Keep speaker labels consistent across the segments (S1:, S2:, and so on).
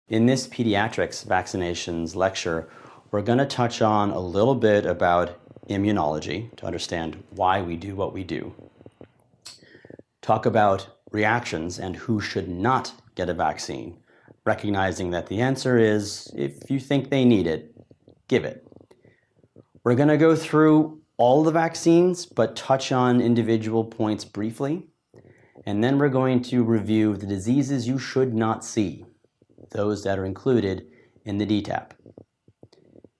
S1: In this pediatrics vaccinations lecture, we're going to touch on a little bit about immunology to understand why we do what we do. Talk about reactions and who should not get a vaccine, recognizing that the answer is if you think they need it, give it. We're going to go through all the vaccines, but touch on individual points briefly. And then we're going to review the diseases you should not see, those that are included in the DTaP.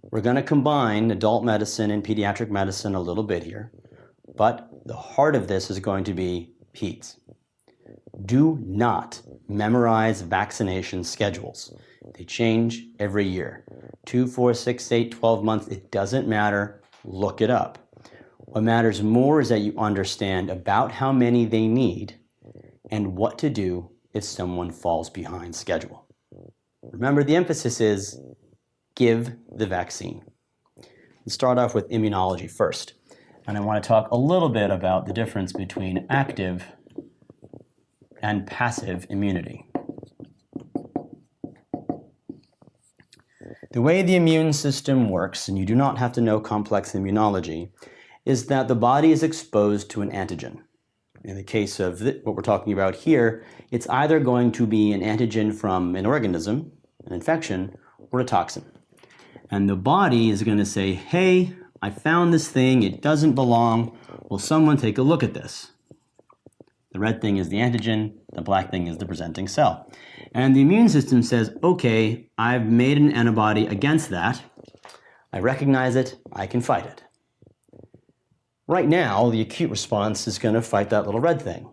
S1: We're going to combine adult medicine and pediatric medicine a little bit here, but the heart of this is going to be peds. Do not memorize vaccination schedules. They change every year. 2, 4, 6, 8, 12 months, it doesn't matter. Look it up. What matters more is that you understand about how many they need and what to do if someone falls behind schedule. Remember, the emphasis is give the vaccine. Let's start off with immunology first. And I want to talk a little bit about the difference between active and passive immunity. The way the immune system works, and you do not have to know complex immunology, is that the body is exposed to an antigen. In the case of what we're talking about here, it's either going to be an antigen from an organism, an infection, or a toxin. And the body is going to say, hey, I found this thing, it doesn't belong. Will someone take a look at this? The red thing is the antigen, the black thing is the presenting cell. And the immune system says, okay, I've made an antibody against that. I recognize it, I can fight it. Right now, the acute response is going to fight that little red thing.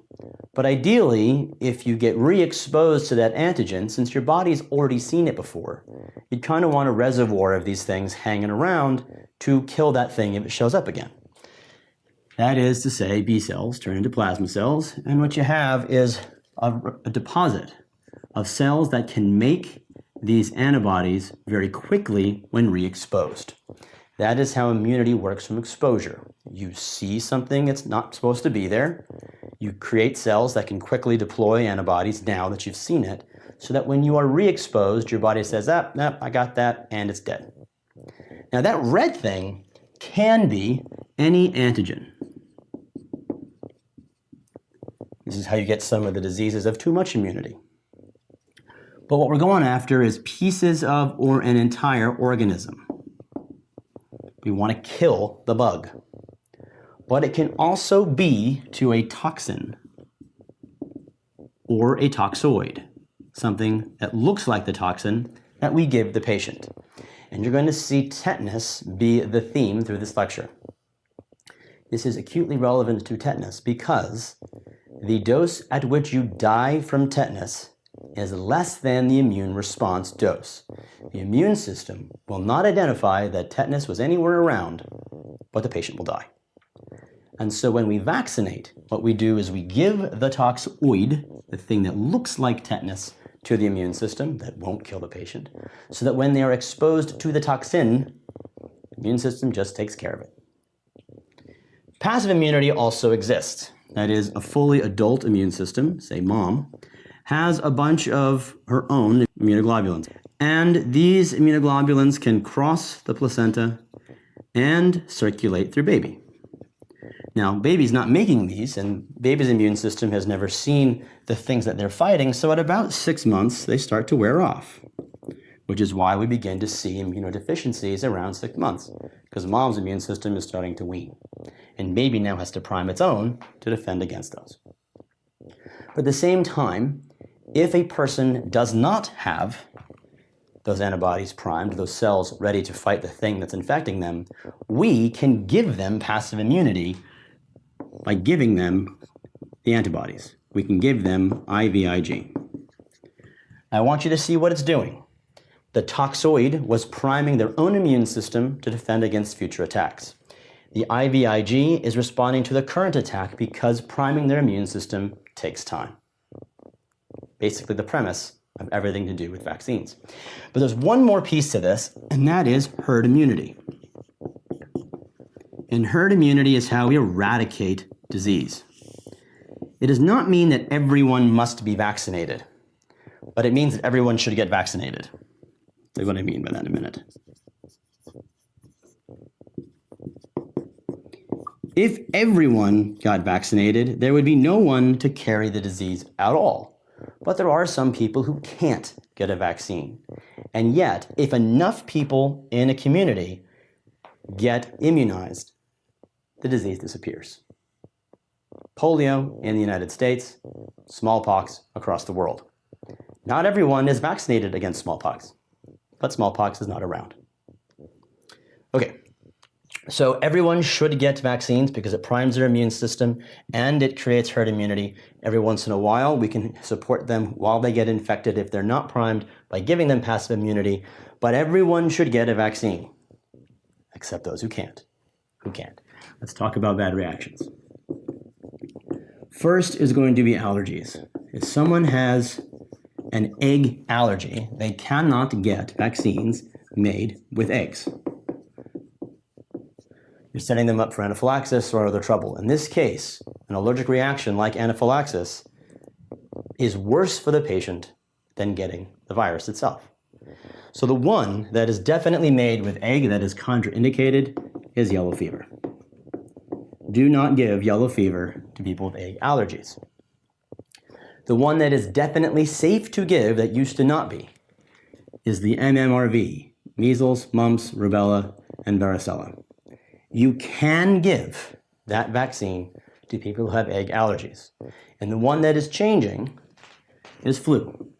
S1: But ideally, if you get re-exposed to that antigen, since your body's already seen it before, you'd kind of want a reservoir of these things hanging around to kill that thing if it shows up again. That is to say, B cells turn into plasma cells, and what you have is a deposit of cells that can make these antibodies very quickly when re-exposed. That is how immunity works from exposure. You see something that's not supposed to be there. You create cells that can quickly deploy antibodies now that you've seen it, so that when you are re-exposed, your body says, I got that, and it's dead. Now that red thing can be any antigen. This is how you get some of the diseases of too much immunity. But what we're going after is pieces of or an entire organism. We want to kill the bug. But it can also be to a toxin or a toxoid, something that looks like the toxin that we give the patient. And you're going to see tetanus be the theme through this lecture. This is acutely relevant to tetanus because the dose at which you die from tetanus is less than the immune response dose. The immune system will not identify that tetanus was anywhere around, but the patient will die. And so when we vaccinate, what we do is we give the toxoid, the thing that looks like tetanus, to the immune system that won't kill the patient, so that when they are exposed to the toxin, the immune system just takes care of it. Passive immunity also exists. That is, a fully adult immune system, say mom, has a bunch of her own immunoglobulins. And these immunoglobulins can cross the placenta and circulate through baby. Now, baby's not making these, and baby's immune system has never seen the things that they're fighting, so at about 6 months, they start to wear off, which is why we begin to see immunodeficiencies around 6 months, because mom's immune system is starting to wean, and baby now has to prime its own to defend against those. But at the same time, if a person does not have those antibodies primed, those cells ready to fight the thing that's infecting them, we can give them passive immunity by giving them the antibodies. We can give them IVIG. I want you to see what it's doing. The toxoid was priming their own immune system to defend against future attacks. The IVIG is responding to the current attack because priming their immune system takes time. Basically the premise of everything to do with vaccines. But there's one more piece to this, and that is herd immunity. And herd immunity is how we eradicate disease. It does not mean that everyone must be vaccinated. but it means that everyone should get vaccinated. That's what I mean by that in a minute. If everyone got vaccinated, there would be no one to carry the disease at all. But there are some people who can't get a vaccine. And yet, if enough people in a community get immunized, the disease disappears. Polio in the United States, smallpox across the world. Not everyone is vaccinated against smallpox, but smallpox is not around. Okay. So everyone should get vaccines because it primes their immune system and it creates herd immunity. Every once in a while, we can support them while they get infected if they're not primed by giving them passive immunity. But everyone should get a vaccine, except those who can't. Who can't? Let's talk about bad reactions. First is going to be allergies. If someone has an egg allergy, they cannot get vaccines made with eggs. You're setting them up for anaphylaxis or other trouble. In this case, an allergic reaction like anaphylaxis is worse for the patient than getting the virus itself. So the one that is definitely made with egg that is contraindicated is yellow fever. Do not give yellow fever to people with egg allergies. The one that is definitely safe to give that used to not be is the MMRV, measles, mumps, rubella, and varicella. You can give that vaccine to people who have egg allergies. And the one that is changing is flu.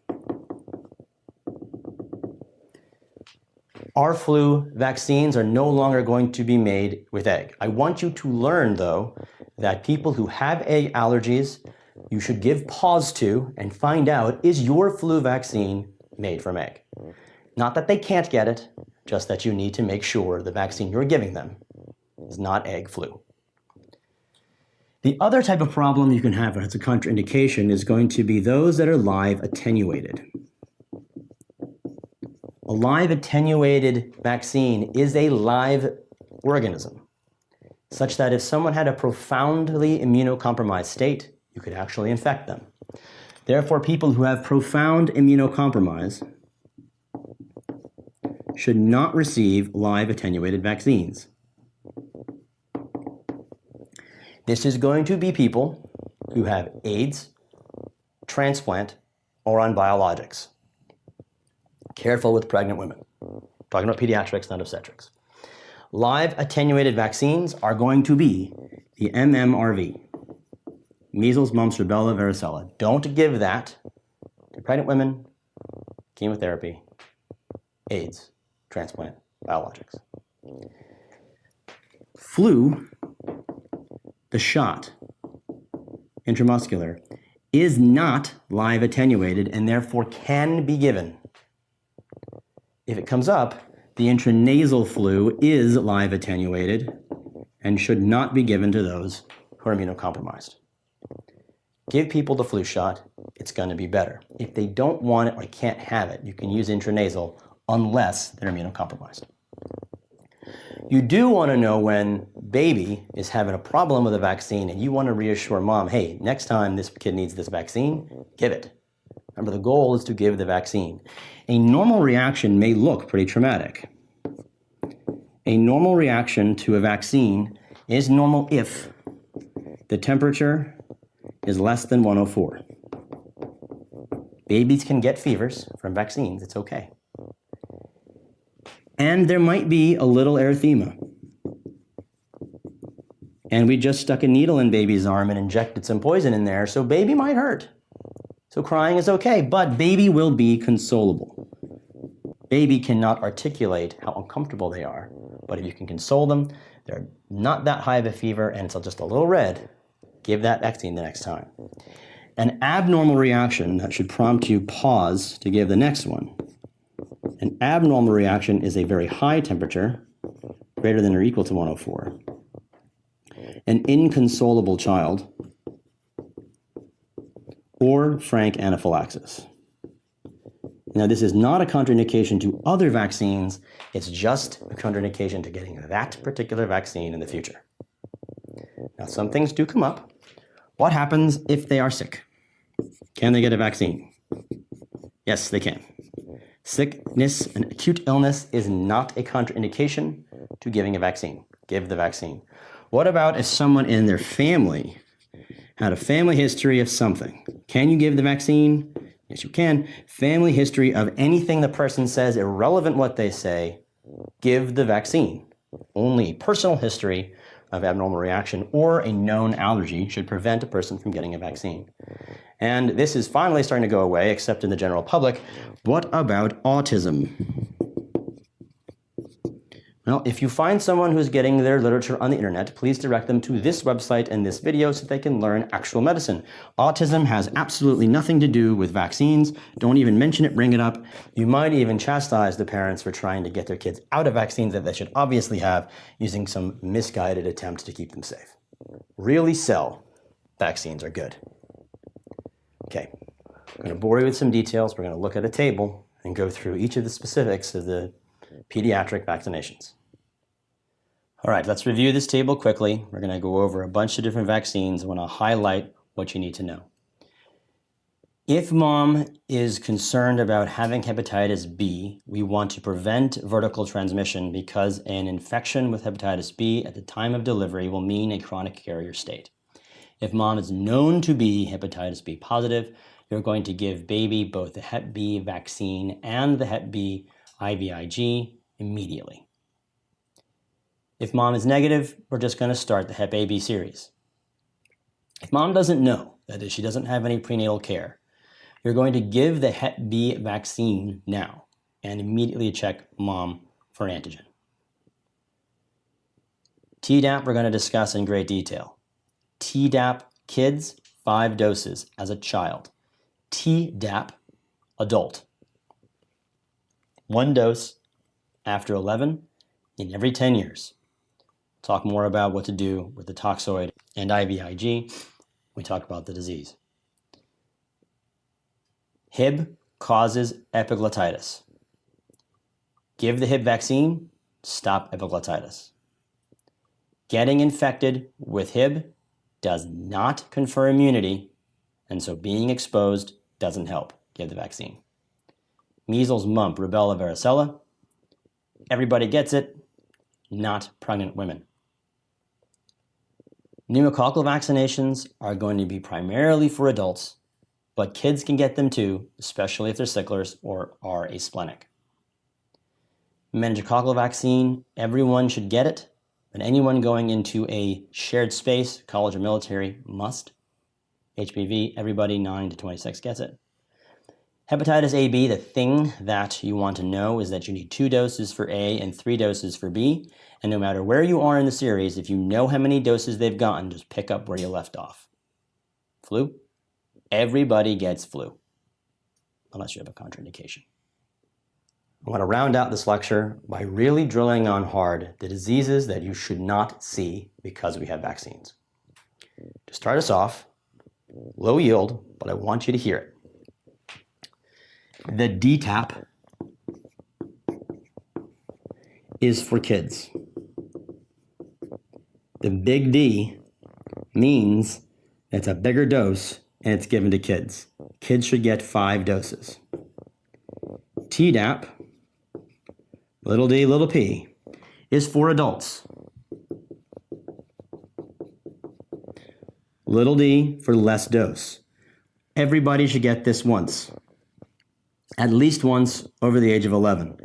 S1: Our flu vaccines are no longer going to be made with egg. I want you to learn, though, that people who have egg allergies, you should give pause to and find out, is your flu vaccine made from egg? Not that they can't get it, just that you need to make sure the vaccine you're giving them is not egg flu. The other type of problem you can have as a contraindication is going to be those that are live attenuated. A live attenuated vaccine is a live organism, such that if someone had a profoundly immunocompromised state, you could actually infect them. Therefore, people who have profound immunocompromise should not receive live attenuated vaccines. This is going to be people who have AIDS, transplant, or on biologics. Careful with pregnant women. Talking about pediatrics, not obstetrics. Live attenuated vaccines are going to be the MMRV, measles, mumps, rubella, varicella. Don't give that to pregnant women, chemotherapy, AIDS, transplant, biologics. Flu, the shot, intramuscular, is not live attenuated and therefore can be given. If it comes up, the intranasal flu is live attenuated and should not be given to those who are immunocompromised. Give people the flu shot, it's going to be better. If they don't want it or can't have it, you can use intranasal unless they're immunocompromised. You do want to know when baby is having a problem with a vaccine and you want to reassure mom, hey, next time this kid needs this vaccine, give it. Remember, the goal is to give the vaccine. A normal reaction may look pretty traumatic. A normal reaction to a vaccine is normal if the temperature is less than 104. Babies can get fevers from vaccines, it's okay. And there might be a little erythema. And we just stuck a needle in baby's arm and injected some poison in there, so baby might hurt. So crying is okay, but baby will be consolable. Baby cannot articulate how uncomfortable they are, but if you can console them, they're not that high of a fever and it's just a little red, give that vaccine the next time. An abnormal reaction that should prompt you pause to give the next one. An abnormal reaction is a very high temperature, greater than or equal to 104. An inconsolable child, or frank anaphylaxis. Now, this is not a contraindication to other vaccines, it's just a contraindication to getting that particular vaccine in the future. Now, some things do come up. What happens if they are sick? Can they get a vaccine? Yes, they can. Sickness and acute illness is not a contraindication to giving a vaccine. Give the vaccine. What about if someone in their family had a family history of something? Can you give the vaccine? Yes, you can. Family history of anything the person says, irrelevant what they say, give the vaccine. Only personal history of abnormal reaction or a known allergy should prevent a person from getting a vaccine. And this is finally starting to go away, except in the general public. What about autism? Well, if you find someone who's getting their literature on the internet, please direct them to this website and this video so they can learn actual medicine. Autism has absolutely nothing to do with vaccines. Don't even mention it, bring it up. You might even chastise the parents for trying to get their kids out of vaccines that they should obviously have, using some misguided attempt to keep them safe. Really sell vaccines are good. Okay, I'm going to bore you with some details. We're going to look at a table and go through each of the specifics of the pediatric vaccinations. All right, let's review this table quickly. We're going to go over a bunch of different vaccines. I want to highlight what you need to know. If mom is concerned about having hepatitis B, we want to prevent vertical transmission because an infection with hepatitis B at the time of delivery will mean a chronic carrier state. If mom is known to be hepatitis B positive, you're going to give baby both the Hep B vaccine and the Hep B IVIG immediately. If mom is negative, we're just going to start the Hep A/B series. If mom doesn't know, that is, she doesn't have any prenatal care, you're going to give the Hep B vaccine now and immediately check mom for antigen. Tdap we're going to discuss in great detail. Tdap kids, 5 doses as a child. Tdap adult, 1 dose after 11 in every 10 years. Talk more about what to do with the toxoid and IVIG. We talk about the disease. Hib causes epiglottitis. Give the Hib vaccine, stop epiglottitis. Getting infected with Hib does not confer immunity, and so being exposed doesn't help. Give the vaccine. Measles, mumps, rubella, varicella. Everybody gets it, not pregnant women. Pneumococcal vaccinations are going to be primarily for adults, but kids can get them too, especially if they're sicklers or are asplenic. Meningococcal vaccine, everyone should get it, but anyone going into a shared space, college or military, must. HPV, everybody 9 to 26 gets it. Hepatitis A/B, the thing that you want to know is that you need 2 doses for A and 3 doses for B. And no matter where you are in the series, if you know how many doses they've gotten, just pick up where you left off. Flu? Everybody gets flu, unless you have a contraindication. I want to round out this lecture by really drilling on hard the diseases that you should not see because we have vaccines. To start us off, low yield, but I want you to hear it. The DTaP is for kids. The big D means it's a bigger dose and it's given to kids. Kids should get 5 doses. Tdap, little d, little p, is for adults. Little d for less dose. Everybody should get this once. At least once over the age of 11.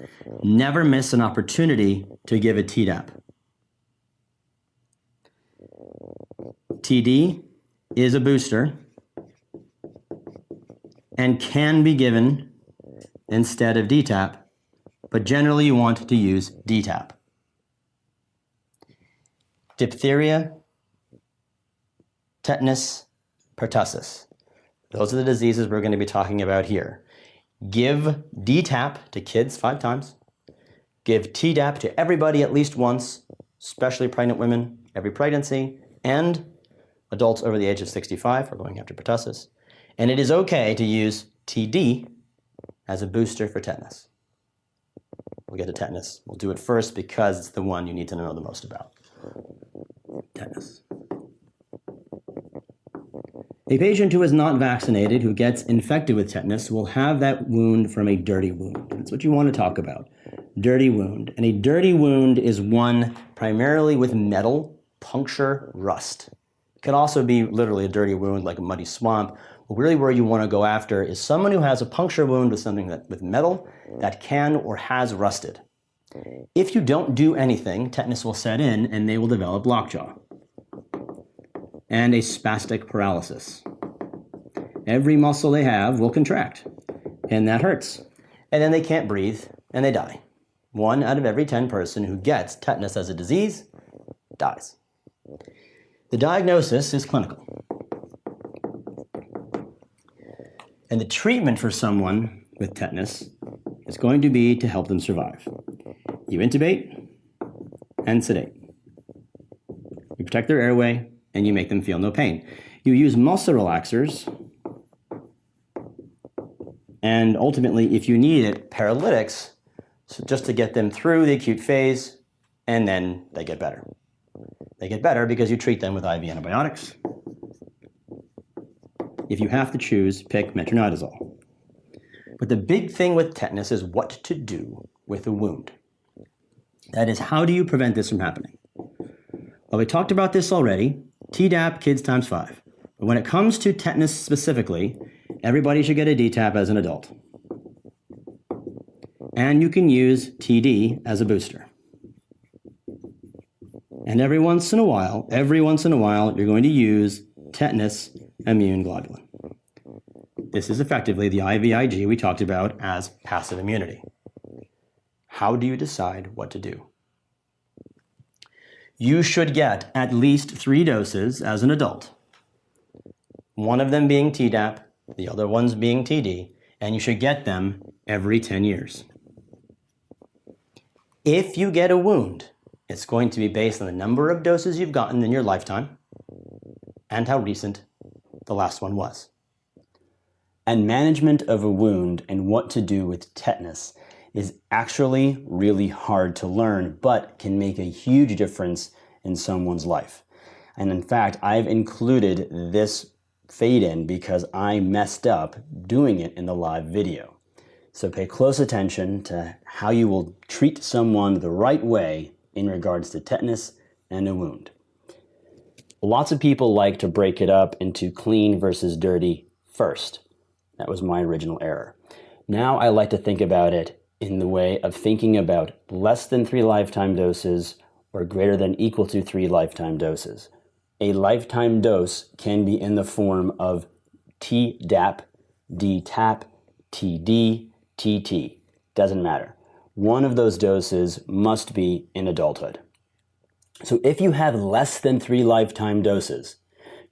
S1: Never miss an opportunity to give a Tdap. TD is a booster and can be given instead of DTaP, but generally you want to use DTaP. Diphtheria, tetanus, pertussis. Those are the diseases we're going to be talking about here. Give DTaP to kids 5 times. Give Tdap to everybody at least once, especially pregnant women every pregnancy, and adults over the age of 65 are going after pertussis. And it is okay to use TD as a booster for tetanus. We'll get to tetanus. We'll do it first because it's the one you need to know the most about. Tetanus. A patient who is not vaccinated who gets infected with tetanus will have that wound from a dirty wound. That's what you want to talk about. Dirty wound. And a dirty wound is one primarily with metal, puncture, rust. It could also be literally a dirty wound like a muddy swamp. But really where you want to go after is someone who has a puncture wound with something with metal that can or has rusted. If you don't do anything, tetanus will set in and they will develop lockjaw and a spastic paralysis. Every muscle they have will contract, and that hurts. And then they can't breathe, and they die. 1 out of every 10 person who gets tetanus as a disease dies. The diagnosis is clinical. And the treatment for someone with tetanus is going to be to help them survive. You intubate and sedate. You protect their airway, and you make them feel no pain. You use muscle relaxers, and ultimately, if you need it, paralytics, so just to get them through the acute phase, and then they get better. They get better because you treat them with IV antibiotics. If you have to choose, pick metronidazole. But the big thing with tetanus is what to do with a wound. That is, how do you prevent this from happening? Well, we talked about this already. Tdap, kids times 5. But when it comes to tetanus specifically, everybody should get a DTaP as an adult. And you can use TD as a booster. And every once in a while, you're going to use tetanus immune globulin. This is effectively the IVIG we talked about as passive immunity. How do you decide what to do? You should get at least 3 doses as an adult. One of them being Tdap, the other ones being TD, and you should get them every 10 years. If you get a wound, it's going to be based on the number of doses you've gotten in your lifetime and how recent the last one was.
S2: And management of a wound and what to do with tetanus is actually really hard to learn, but can make a huge difference in someone's life. And in fact, I've included this fade-in because I messed up doing it in the live video. So pay close attention to how you will treat someone the right way in regards to tetanus and a wound. Lots of people like to break it up into clean versus dirty first. That was my original error. Now I like to think about it in the way of thinking about less than 3 lifetime doses or greater than equal to 3 lifetime doses. A lifetime dose can be in the form of Tdap, DTaP, TD, TT. Doesn't matter. One of those doses must be in adulthood. So if you have less than 3 lifetime doses,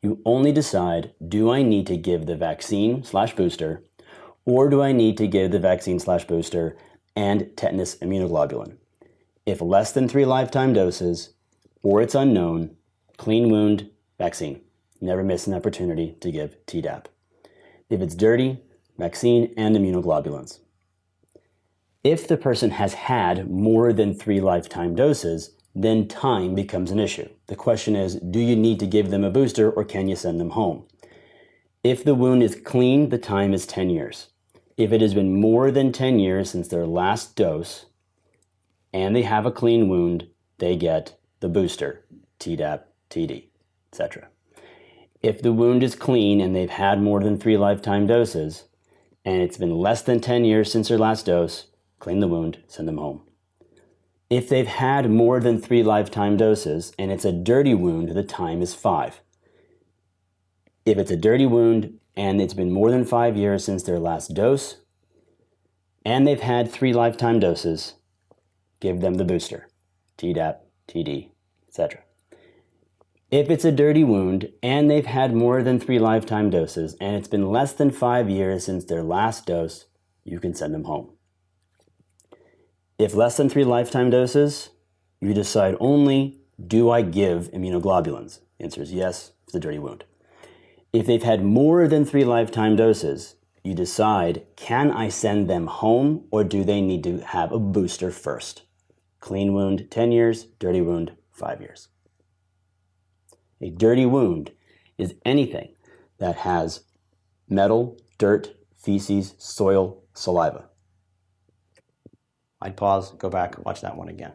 S2: you only decide, do I need to give the vaccine/booster, or do I need to give the vaccine/booster and tetanus immunoglobulin? If less than 3 lifetime doses, or it's unknown, clean wound, vaccine. Never miss an opportunity to give Tdap. If it's dirty, vaccine and immunoglobulins. If the person has had more than 3 lifetime doses, then time becomes an issue. The question is, do you need to give them a booster or can you send them home? If the wound is clean, the time is 10 years. If it has been more than 10 years since their last dose and they have a clean wound, they get the booster, Tdap, TD, etc. If the wound is clean and they've had more than 3 lifetime doses and it's been less than 10 years since their last dose, clean the wound, send them home. If they've had more than 3 lifetime doses and it's a dirty wound, the time is 5. If it's a dirty wound and it's been more than 5 years since their last dose and they've had 3 lifetime doses, give them the booster, Tdap, TD, etc. If it's a dirty wound and they've had more than 3 lifetime doses and it's been less than 5 years since their last dose, you can send them home. If less than 3 lifetime doses, you decide only, do I give immunoglobulins? The answer is yes, it's a dirty wound. If they've had more than 3 lifetime doses, you decide, can I send them home or do they need to have a booster first? Clean wound, 10 years, dirty wound, 5 years. A dirty wound is anything that has metal, dirt, feces, soil, saliva.
S1: I'd pause, go back, watch that one again.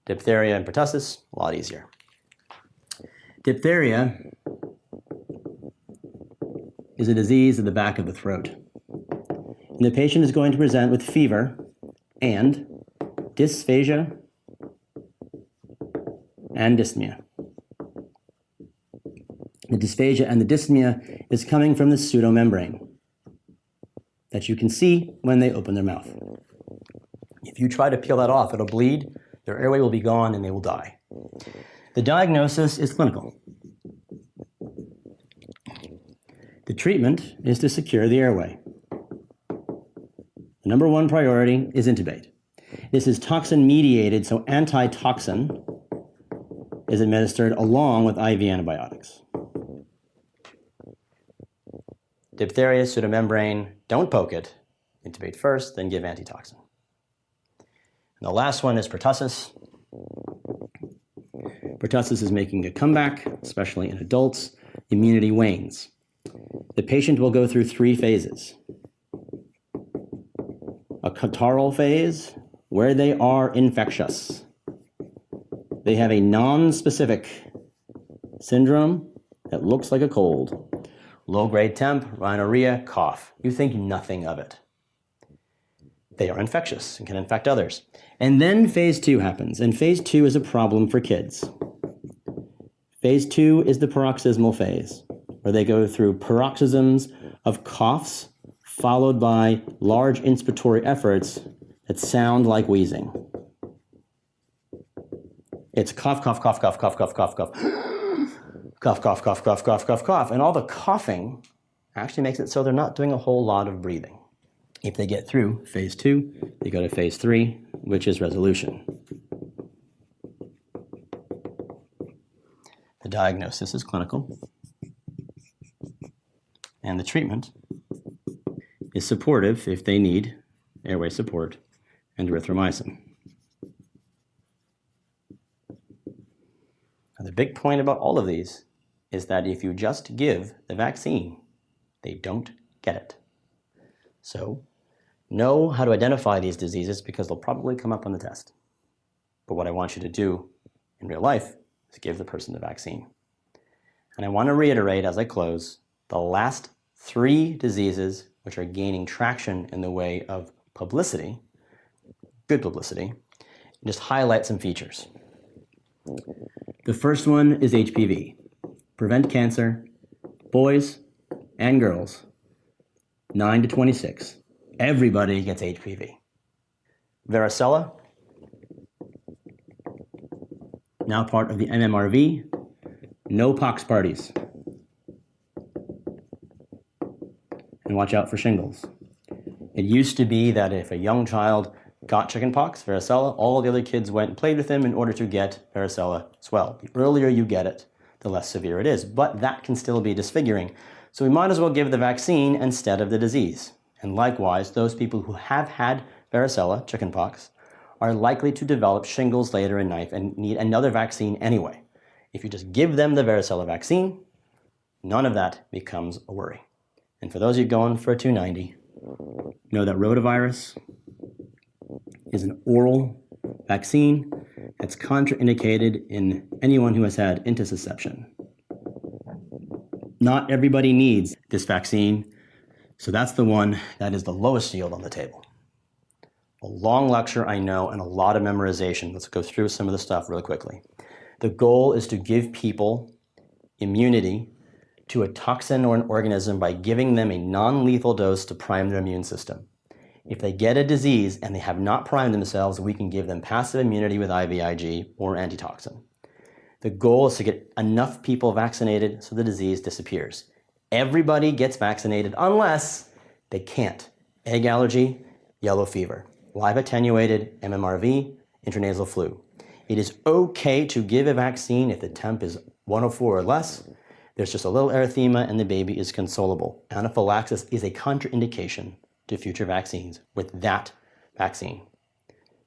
S1: Diphtheria and pertussis, a lot easier. Diphtheria is a disease of the back of the throat. And the patient is going to present with fever and dysphagia and dyspnea. The dysphagia and the dyspnea is coming from the pseudomembrane that you can see when they open their mouth. If you try to peel that off, it'll bleed, their airway will be gone, and they will die. The diagnosis is clinical. The treatment is to secure the airway. The number one priority is intubate. This is toxin-mediated, so antitoxin is administered along with IV antibiotics. Diphtheria, pseudomembrane, don't poke it. Intubate first, then give antitoxin. And the last one is pertussis. Pertussis is making a comeback, especially in adults. Immunity wanes. The patient will go through 3 phases. A catarrhal phase, where they are infectious. They have a non-specific syndrome that looks like a cold. Low-grade temp, rhinorrhea, cough. You think nothing of it. They are infectious and can infect others. And then phase 2 happens, and phase 2 is a problem for kids. Phase 2 is the paroxysmal phase, where they go through paroxysms of coughs, followed by large inspiratory efforts that sound like wheezing. It's cough, cough, cough, cough, cough, cough, cough, cough. Cough, cough, cough, cough, cough, cough, cough. And all the coughing actually makes it so they're not doing a whole lot of breathing. If they get through phase 2, they go to phase 3, which is resolution. The diagnosis is clinical, and the treatment is supportive if they need airway support and erythromycin. Now, the big point about all of these is that if you just give the vaccine, they don't get it. So, know how to identify these diseases because they'll probably come up on the test. But what I want you to do in real life is give the person the vaccine. And I want to reiterate as I close, the last 3 diseases which are gaining traction in the way of publicity, good publicity, and just highlight some features. The first one is HPV. Prevent cancer, boys and girls, 9 to 26. Everybody gets HPV. Varicella, now part of the MMRV, no pox parties. And watch out for shingles. It used to be that if a young child got chickenpox, varicella, all the other kids went and played with him in order to get varicella as well. The earlier you get it, the less severe it is. But that can still be disfiguring. So we might as well give the vaccine instead of the disease. And likewise, those people who have had varicella, chickenpox, are likely to develop shingles later in life and need another vaccine anyway. If you just give them the varicella vaccine, none of that becomes a worry. And for those of you going for a 290, know that rotavirus is an oral vaccine that's contraindicated in anyone who has had intussusception. Not everybody needs this vaccine, so that's the one that is the lowest yield on the table. A long lecture, I know, and a lot of memorization. Let's go through some of the stuff really quickly. The goal is to give people immunity to a toxin or an organism by giving them a non-lethal dose to prime their immune system. If they get a disease and they have not primed themselves, we can give them passive immunity with IVIG or antitoxin. The goal is to get enough people vaccinated so the disease disappears. Everybody gets vaccinated unless they can't. Egg allergy, yellow fever, live attenuated MMRV, intranasal flu. It is okay to give a vaccine if the temp is 104 or less. There's just a little erythema and the baby is consolable. Anaphylaxis is a contraindication to future vaccines with that vaccine.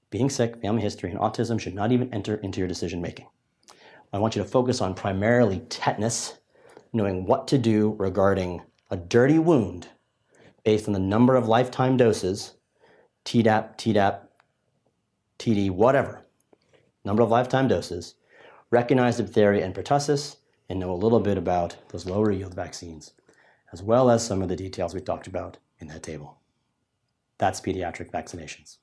S1: Being sick, family history, and autism should not even enter into your decision making. I want you to focus on primarily tetanus, knowing what to do regarding a dirty wound based on the number of lifetime doses, Tdap, Tdap, TD, whatever, number of lifetime doses, recognize diphtheria and pertussis, and know a little bit about those lower yield vaccines, as well as some of the details we talked about in that table. That's pediatric vaccinations.